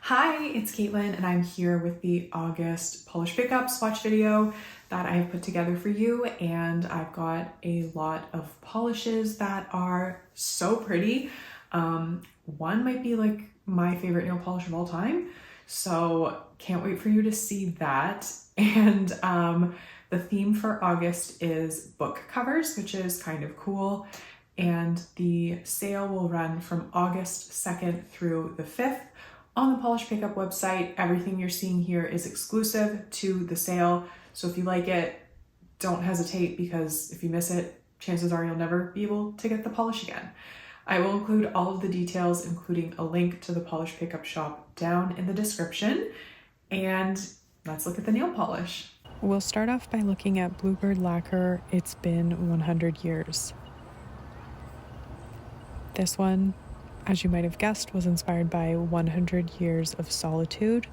Hi, it's Caitlin and I'm here with the August polish pickup swatch video that I've put together for you, and I've got a lot of polishes that are so pretty. One might be like my favorite nail polish of all time, so can't wait for you to see that. And the theme for August is book covers, which is kind of cool, and the sale will run from August 2nd through the 5th. On the Polish Pickup website, everything you're seeing here is exclusive to the sale. So if you like it, don't hesitate, because if you miss it, chances are you'll never be able to get the polish again. I will include all of the details, including a link to the Polish Pickup shop, down in the description. And let's look at the nail polish. We'll start off by looking at Bluebird Lacquer. It's been 100 years. This one, as you might have guessed, was inspired by 100 Years of Solitude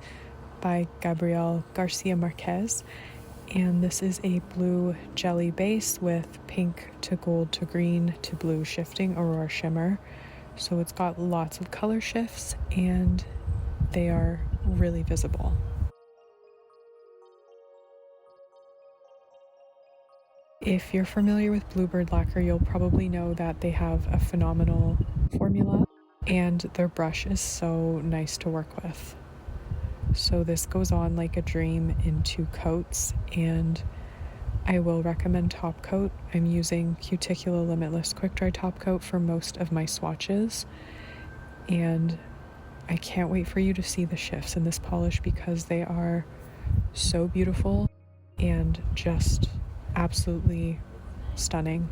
by Gabriel Garcia Marquez. And this is a blue jelly base with pink to gold to green to blue shifting aurora shimmer. So it's got lots of color shifts and they are really visible. If you're familiar with Bluebird Lacquer, you'll probably know that they have a phenomenal formula, and their brush is so nice to work with. So this goes on like a dream in 2 coats, and I will recommend top coat. I'm using Cuticular Limitless Quick Dry top coat for most of my swatches, and I can't wait for you to see the shifts in this polish because they are so beautiful and just absolutely stunning.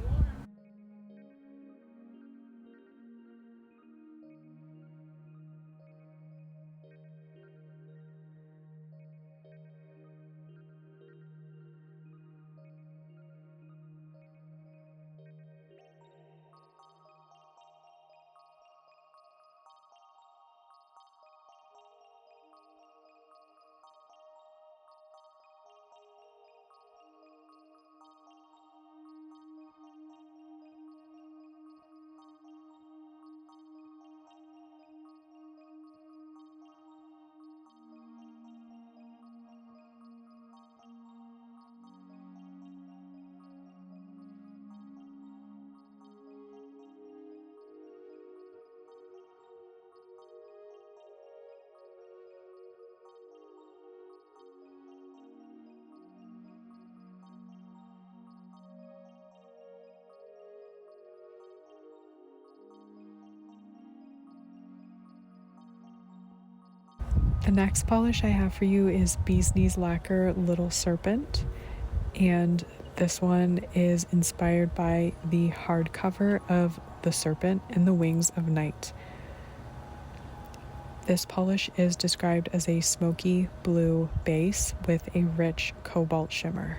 The next polish I have for you is Beass Lacquer Little Serpent, and this one is inspired by the hardcover of The Serpent and the Wings of Night. This polish is described as a smoky blue base with a rich cobalt shimmer.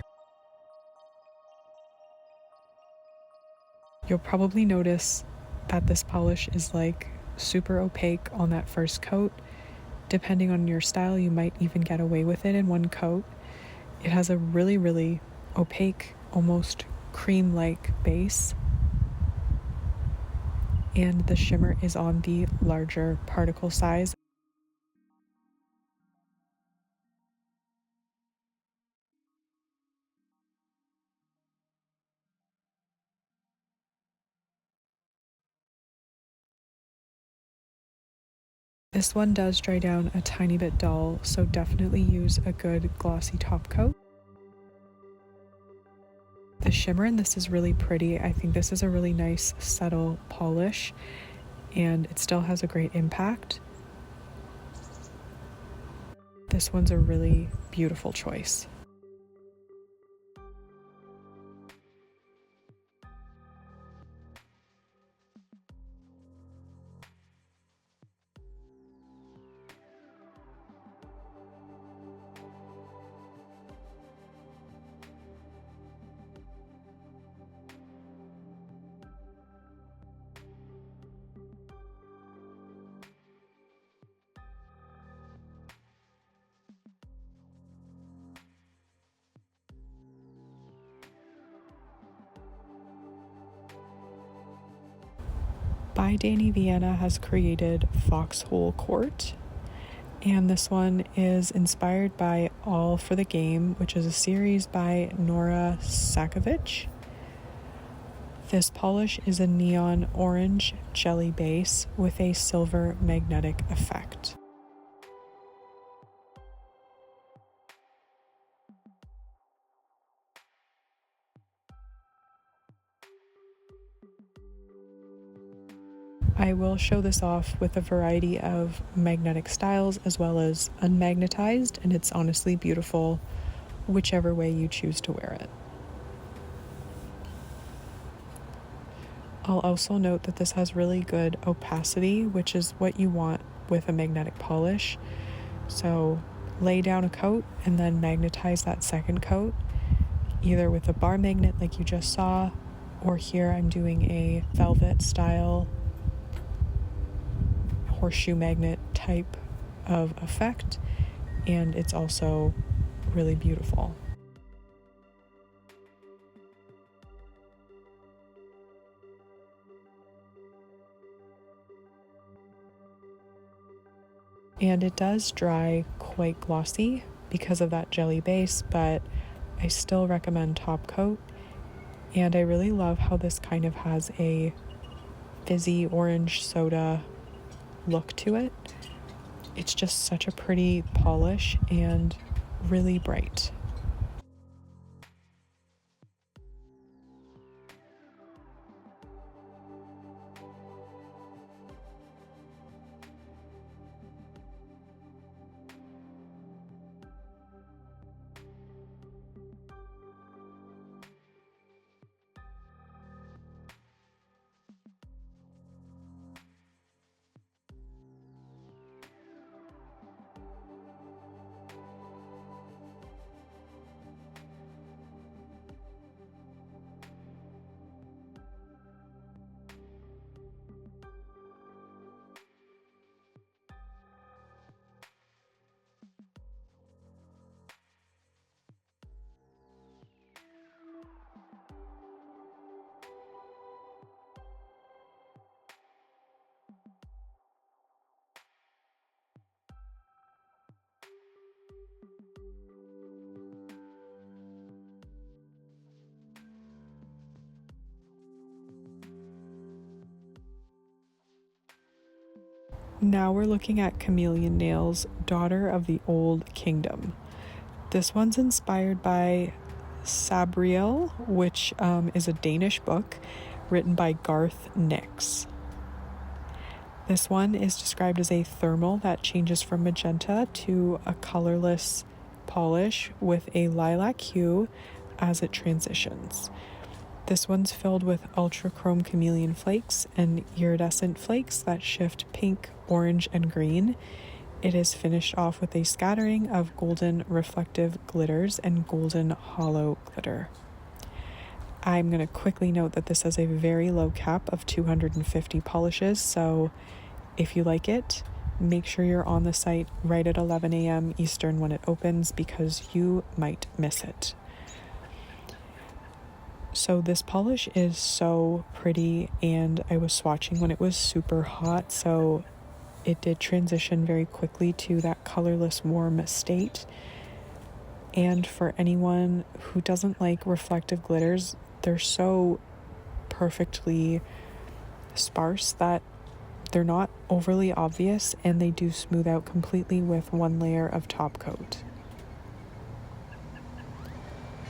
You'll probably notice that this polish is like super opaque on that first coat. Depending on your style, you might even get away with it in 1 coat. It has a really opaque, almost cream-like base, and the shimmer is on the larger particle size. This one does dry down a tiny bit dull, so definitely use a good glossy top coat. The shimmer in this is really pretty. I think this is a really nice subtle polish, and it still has a great impact. This one's a really beautiful choice. by Dany, Vienna has created Foxhole Court, And this one is inspired by All for the Game, which is a series by Nora Sakovic. This polish is a neon orange jelly base with a silver magnetic effect. I will show this off with a variety of magnetic styles as well as unmagnetized, and it's honestly beautiful whichever way you choose to wear it. I'll also note that this has really good opacity, which is what you want with a magnetic polish. So lay down a coat and then magnetize that second coat, either with a bar magnet like you just saw, or here I'm doing a velvet style horseshoe magnet type of effect, and it's also really beautiful. And it does dry quite glossy because of that jelly base, but I still recommend top coat. And I really love how this kind of has a fizzy orange soda look to it. It's just such a pretty polish and really bright. Now we're looking at Chameleon Nails, Daughter of the Old Kingdom. This one's inspired by Sabriel, which is a Danish book written by Garth Nix. This one is described as a thermal that changes from magenta to a colorless polish with a lilac hue as it transitions. This one's filled with ultra chrome chameleon flakes and iridescent flakes that shift pink, orange, and green. It is finished off with a scattering of golden reflective glitters and golden hollow glitter. I'm going to quickly note that this has a very low cap of 250 polishes, so if you like it, make sure you're on the site right at 11 a.m. Eastern when it opens, because you might miss it. So this polish is so pretty, and I was swatching when it was super hot, so it did transition very quickly to that colorless warm state. And for anyone who doesn't like reflective glitters, they're so perfectly sparse that they're not overly obvious, and they do smooth out completely with one layer of top coat.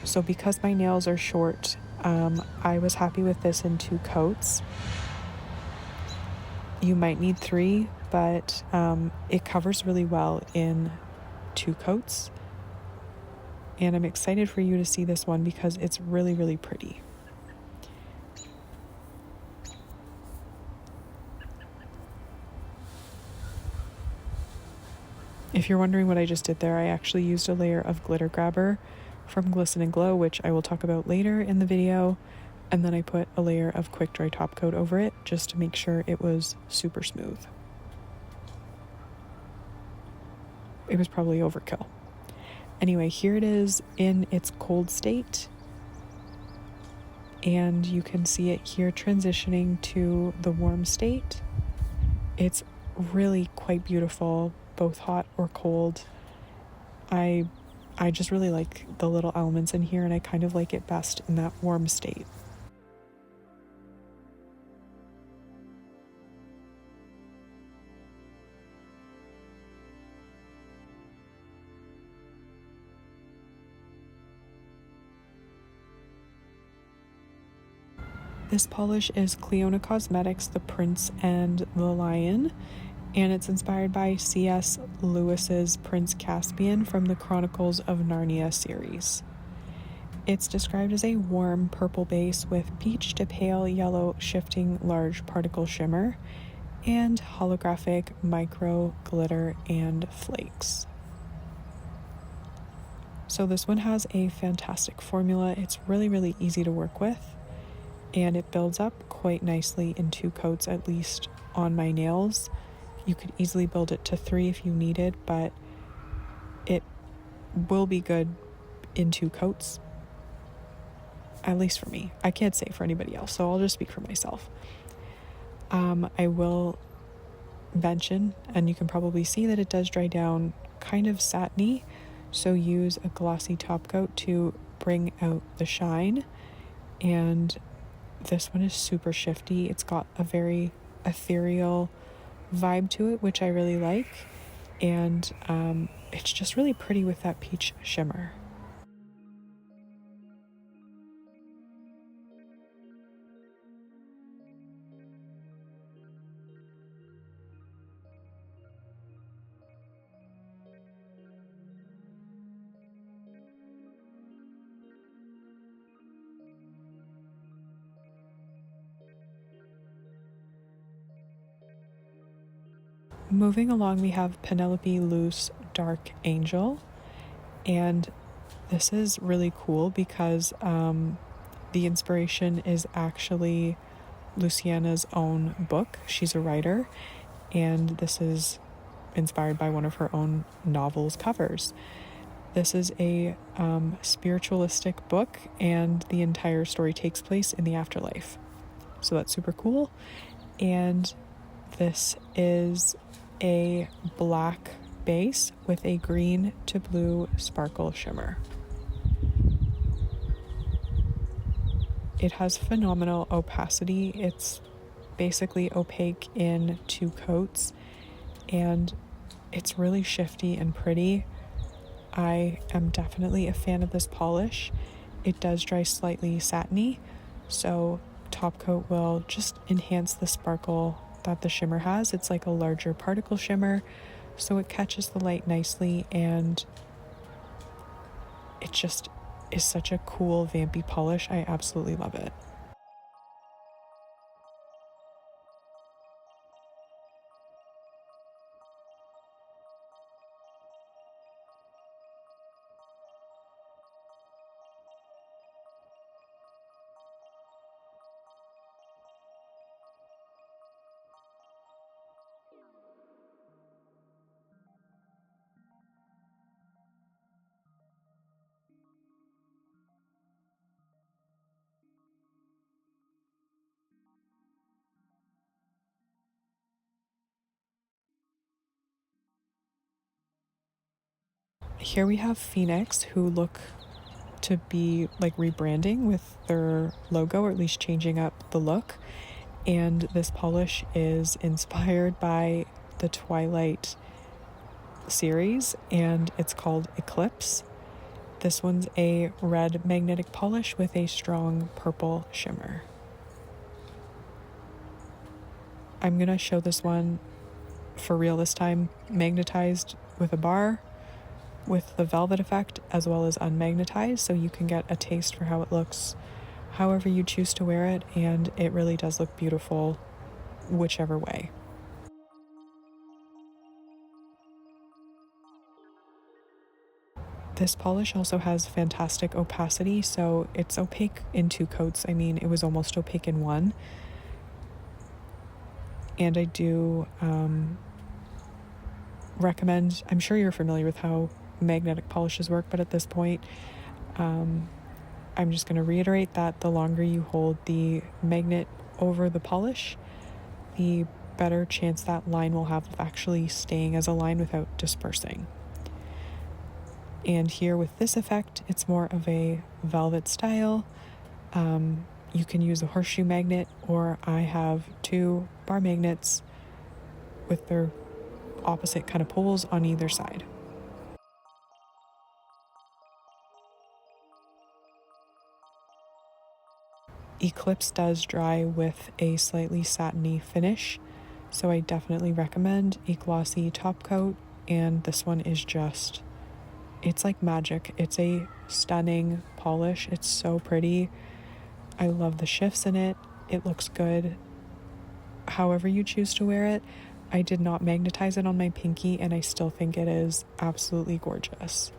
So because my nails are short, I was happy with this in 2 coats. You might need 3, but it covers really well in 2 coats. And I'm excited for you to see this one because it's really, really pretty. If you're wondering what I just did there, I actually used a layer of glitter grabber from Glisten and Glow, which I will talk about later in the video, and then I put a layer of quick dry top coat over it just to make sure it was super smooth. It was probably overkill. Anyway, here it is in its cold state, and you can see it here transitioning to the warm state. It's really quite beautiful. both hot or cold. I just really like the little elements in here, and I kind of like it best in that warm state. This polish is Cleona Cosmetics, The Prince and the Lion, and it's inspired by C.S. Lewis's Prince Caspian from the Chronicles of Narnia series. It's described as a warm purple base with peach to pale yellow shifting large particle shimmer and holographic micro glitter and flakes. So this one has a fantastic formula. It's really easy to work with, and it builds up quite nicely in 2 coats, at least on my nails. You could easily build it to 3 if you needed, but it will be good in 2 coats, at least for me. I can't say for anybody else, so I'll just speak for myself. I will mention, and you can probably see that it does dry down kind of satiny, so use a glossy top coat to bring out the shine. And this one is super shifty. It's got a very ethereal vibe to it, which I really like, and it's just really pretty with that peach shimmer. Moving along, we have Penelope Loose Dark Angel, and this is really cool because the inspiration is actually Luciana's own book. She's a writer, and this is inspired by one of her own novels covers. This is a spiritualistic book, and the entire story takes place in the afterlife. So that's super cool. And this is a black base with a green to blue sparkle shimmer. It has phenomenal opacity. It's basically opaque in 2 coats, and it's really shifty and pretty. I am definitely a fan of this polish. It does dry slightly satiny, so top coat will just enhance the sparkle that the shimmer has. It's like a larger particle shimmer, so it catches the light nicely, and it just is such a cool vampy polish. I absolutely love it. Here we have Phoenix, who look to be like rebranding with their logo, or at least changing up the look. And this polish is inspired by the Twilight series, and it's called Eclipse. This one's a red magnetic polish with a strong purple shimmer. I'm gonna show this one for real this time, magnetized with a bar, with the velvet effect, as well as unmagnetized, so you can get a taste for how it looks however you choose to wear it, and it really does look beautiful whichever way. This polish also has fantastic opacity, so it's opaque in 2 coats. I mean, it was almost opaque in 1. And I do recommend, I'm sure you're familiar with how magnetic polishes work, but at this point, I'm just going to reiterate that the longer you hold the magnet over the polish, the better chance that line will have of actually staying as a line without dispersing. And here with this effect, it's more of a velvet style. You can use a horseshoe magnet, or I have 2 bar magnets with their opposite kind of poles on either side. Eclipse does dry with a slightly satiny finish, so I definitely recommend a glossy top coat, and this one is just, it's like magic. It's a stunning polish. It's so pretty. I love the shifts in it. It looks good however you choose to wear it. I did not magnetize it on my pinky, and I still think it is absolutely gorgeous.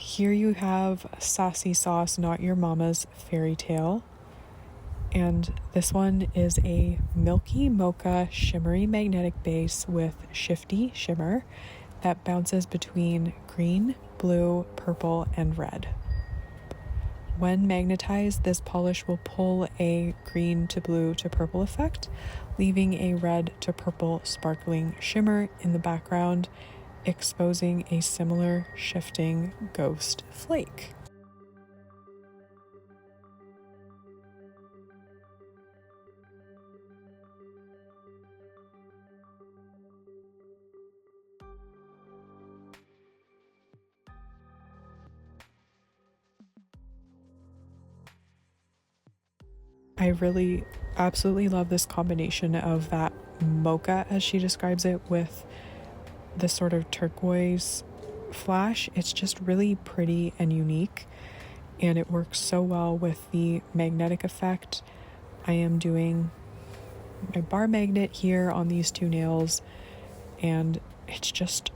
Here you have Sassy Sauce, Not Your Mama's Fairy Tale. And this one is a milky mocha shimmery magnetic base with shifty shimmer that bounces between green, blue, purple, and red. When magnetized, this polish will pull a green to blue to purple effect, leaving a red to purple sparkling shimmer in the background, exposing a similar shifting ghost flake. I really absolutely love this combination of that mocha, as she describes it, with this sort of turquoise flash. It's just really pretty and unique, and it works so well with the magnetic effect. I am doing my bar magnet here on these 2 nails, and it's just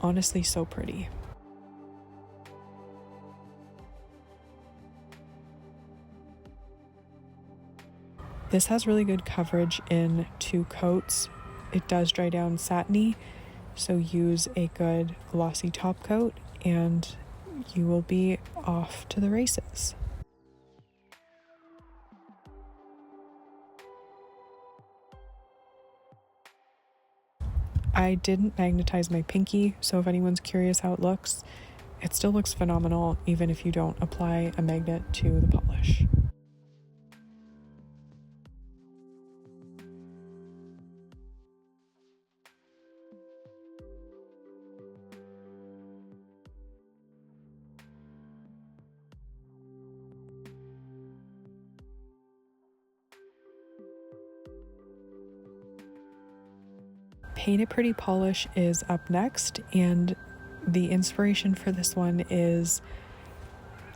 honestly so pretty. This has really good coverage in 2 coats. It does dry down satiny, so use a good glossy top coat and you will be off to the races. I didn't magnetize my pinky, so if anyone's curious how it looks, it still looks phenomenal even if you don't apply a magnet to the polish. Paint It Pretty polish is up next, and the inspiration for this one is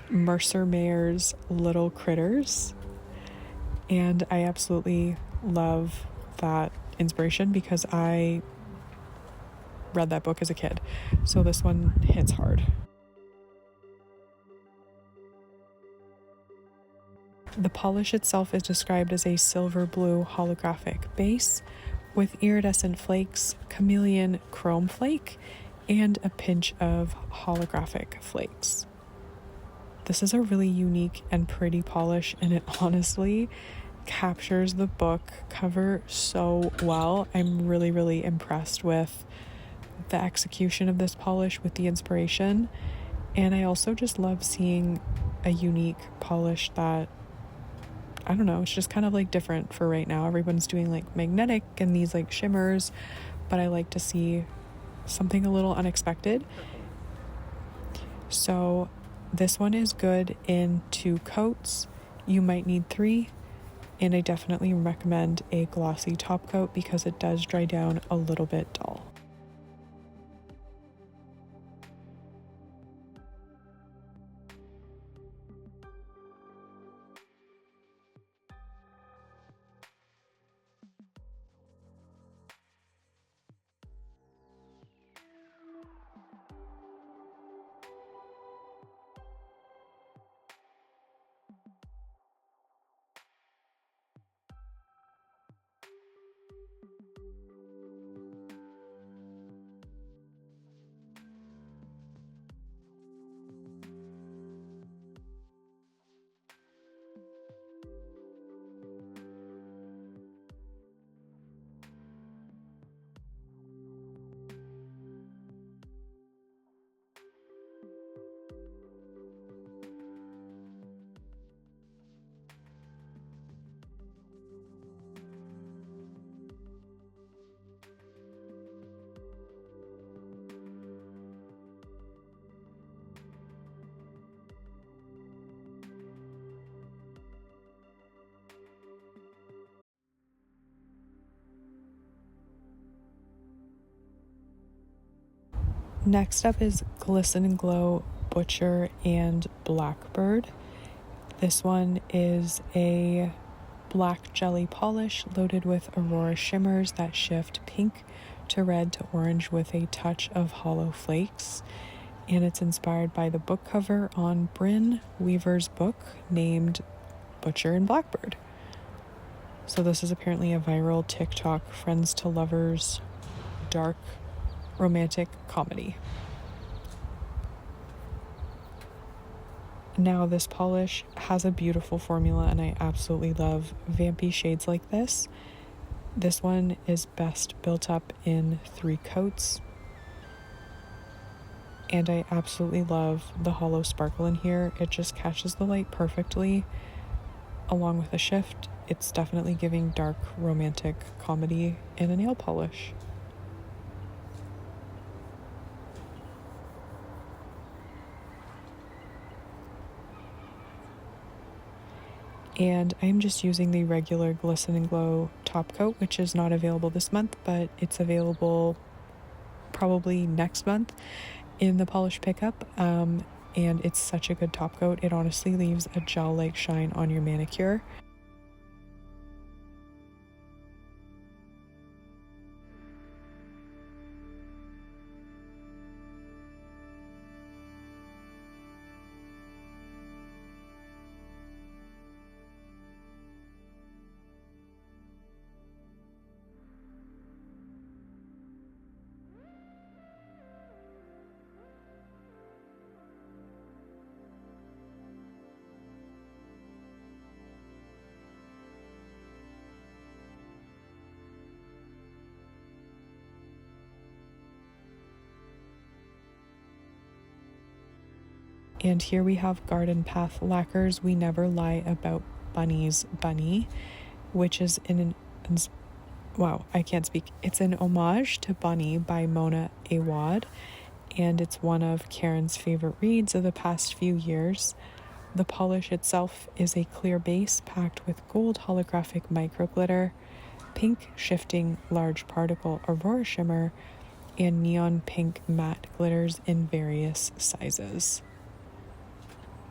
Mercer Mayer's Little Critters, and I absolutely love that inspiration because I read that book as a kid, so this one hits hard. The polish itself is described as a silver blue holographic base with iridescent flakes, chameleon chrome flake, and a pinch of holographic flakes. This is a really unique and pretty polish, and it honestly captures the book cover so well. I'm really, really impressed with the execution of this polish with the inspiration, and I also just love seeing a unique polish that, I don't know, it's just kind of like different for right now. Everyone's doing like magnetic and these like shimmers, but I like to see something a little unexpected. So this one is good in 2 coats. You might need 3, and I definitely recommend a glossy top coat because it does dry down a little bit dull. Next up is Glisten and Glow Butcher and Blackbird. This one is a black jelly polish loaded with Aurora shimmers that shift pink to red to orange with a touch of hollow flakes. And it's inspired by the book cover on Bryn Weaver's book named Butcher and Blackbird. So this is apparently a viral TikTok friends to lovers dark romantic comedy. Now this polish has a beautiful formula and I absolutely love vampy shades like this. This one is best built up in 3 coats. And I absolutely love the hollow sparkle in here. It just catches the light perfectly along with a shift. It's definitely giving dark romantic comedy in a nail polish. And I'm just using the regular Glisten and Glow top coat, which is not available this month, but it's available probably next month in the polish pickup. And it's such a good top coat. It honestly leaves a gel-like shine on your manicure. And here we have Garden Path Lacquers We Never Lie About Bunnies Bunny, which is wow, I can't speak. It's an homage to Bunny by Mona Awad, and it's one of Karen's favorite reads of the past few years. The polish itself is a clear base packed with gold holographic micro glitter, pink shifting large particle aurora shimmer, and neon pink matte glitters in various sizes.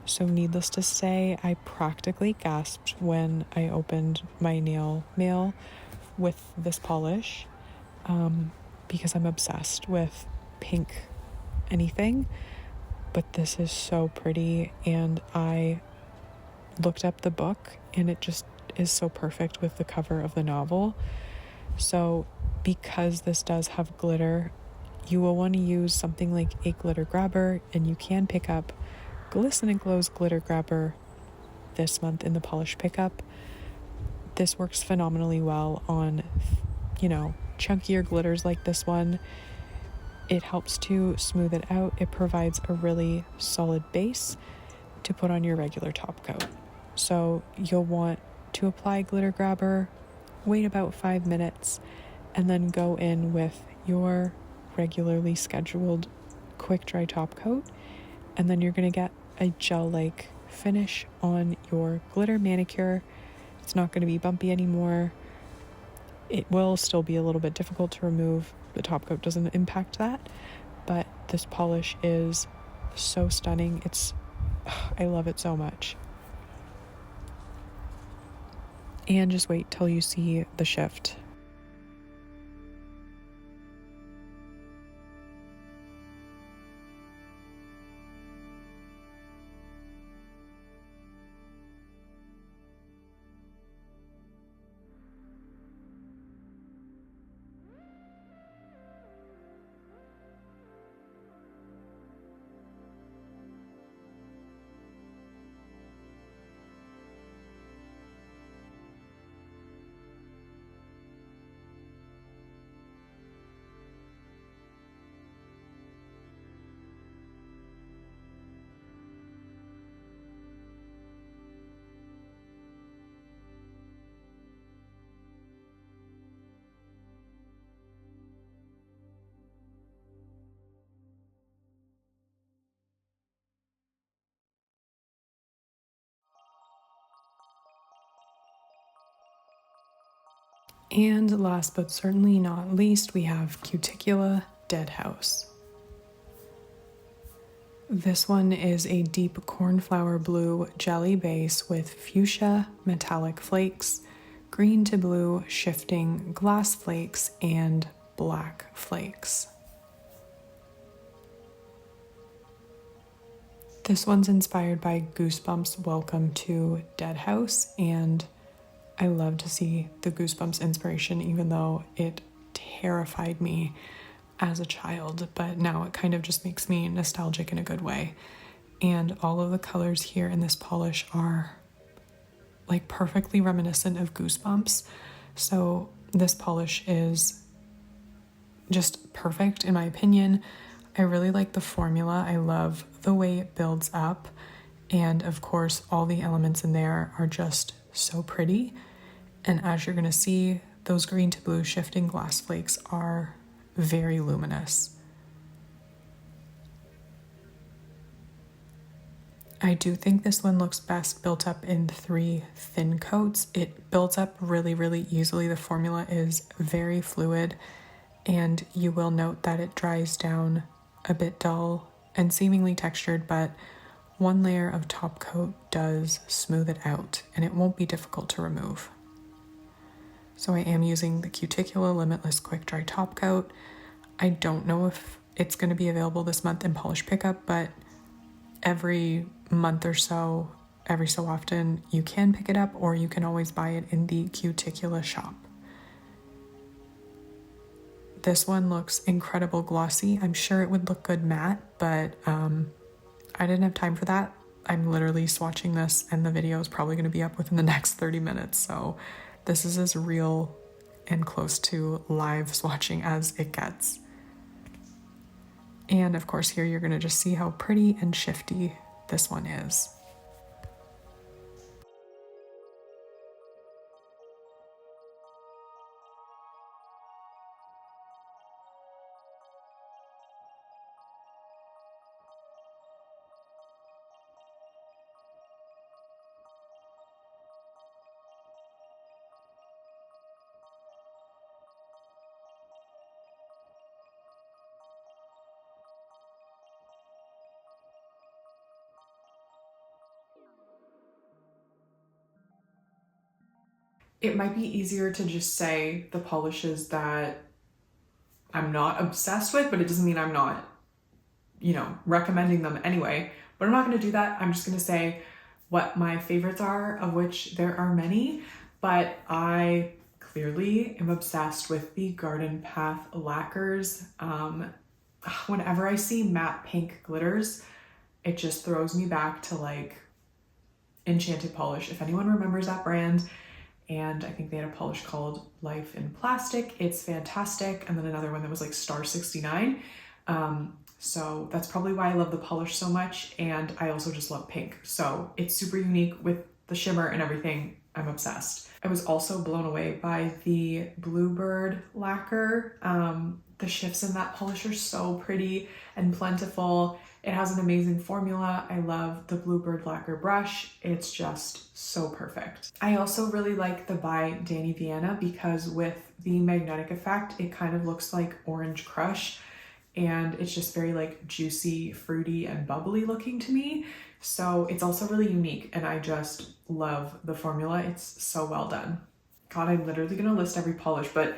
So needless to say, I practically gasped when I opened my nail mail with this polish because I'm obsessed with pink anything, but this is so pretty. And I looked up the book and it just is so perfect with the cover of the novel. So because this does have glitter, you will want to use something like a glitter grabber, and you can pick up Glisten and Glow's glitter grabber this month in the polish pickup. This works phenomenally well on, chunkier glitters like this one. It helps to smooth it out. It provides a really solid base to put on your regular top coat. So you'll want to apply glitter grabber, wait about 5 minutes, and then go in with your regularly scheduled quick dry top coat And then you're gonna get a gel-like finish on your glitter manicure. It's not gonna be bumpy anymore. It will still be a little bit difficult to remove. The top coat doesn't impact that, but this polish is so stunning. I love it so much. And just wait till you see the shift. And last but certainly not least, we have Cuticula Dead House. This one is a deep cornflower blue jelly base with fuchsia metallic flakes, green to blue shifting glass flakes, and black flakes. This one's inspired by Goosebumps Welcome to Dead House, and I love to see the Goosebumps inspiration, even though it terrified me as a child, but now it kind of just makes me nostalgic in a good way. And all of the colors here in this polish are like perfectly reminiscent of Goosebumps. So this polish is just perfect in my opinion. I really like the formula. I love the way it builds up. And of course, all the elements in there are just so pretty. And as you're gonna see, those green to blue shifting glass flakes are very luminous. I do think this one looks best built up in 3 thin coats. It builds up really, really easily. The formula is very fluid, and you will note that it dries down a bit dull and seemingly textured, but one layer of top coat does smooth it out, and it won't be difficult to remove. So I am using the Cuticula Limitless Quick Dry Top Coat. I don't know if it's going to be available this month in Polish Pickup, but every month or so, every so often, you can pick it up, or you can always buy it in the Cuticula shop. This one looks incredible glossy. I'm sure it would look good matte, but I didn't have time for that. I'm literally swatching this, and the video is probably going to be up within the next 30 minutes, so this is as real and close to live swatching as it gets. And of course here you're going to just see how pretty and shifty this one is. It might be easier to just say the polishes that I'm not obsessed with, but it doesn't mean I'm not, recommending them anyway. But I'm not going to do that. I'm just going to say what my favorites are, of which there are many, but I clearly am obsessed with the Garden Path Lacquers. Whenever I see matte pink glitters, it just throws me back to like Enchanted Polish. If anyone remembers that brand, and I think they had a polish called Life in Plastic. It's fantastic. And then another one that was like Star 69. So that's probably why I love the polish so much. And I also just love pink. So it's super unique with the shimmer and everything. I'm obsessed. I was also blown away by the Bluebird lacquer. The shifts in that polish are so pretty and plentiful. It has an amazing formula. I love the Bluebird lacquer brush. It's just so perfect. I also really like the by Dany Vienna because with the magnetic effect, it kind of looks like Orange Crush, and it's just very like juicy, fruity, and bubbly looking to me. So it's also really unique, and I just love the formula. It's so well done. God, I'm literally gonna list every polish, but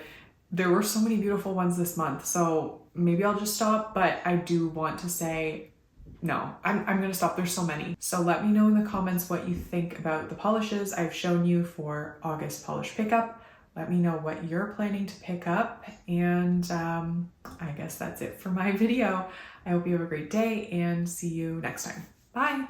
there were so many beautiful ones this month, so maybe I'll just stop, but I do want to say, no, I'm gonna stop. There's so many. So let me know in the comments what you think about the polishes I've shown you for August polish pickup. Let me know what you're planning to pick up, and I guess that's it for my video. I hope you have a great day and see you next time. Bye!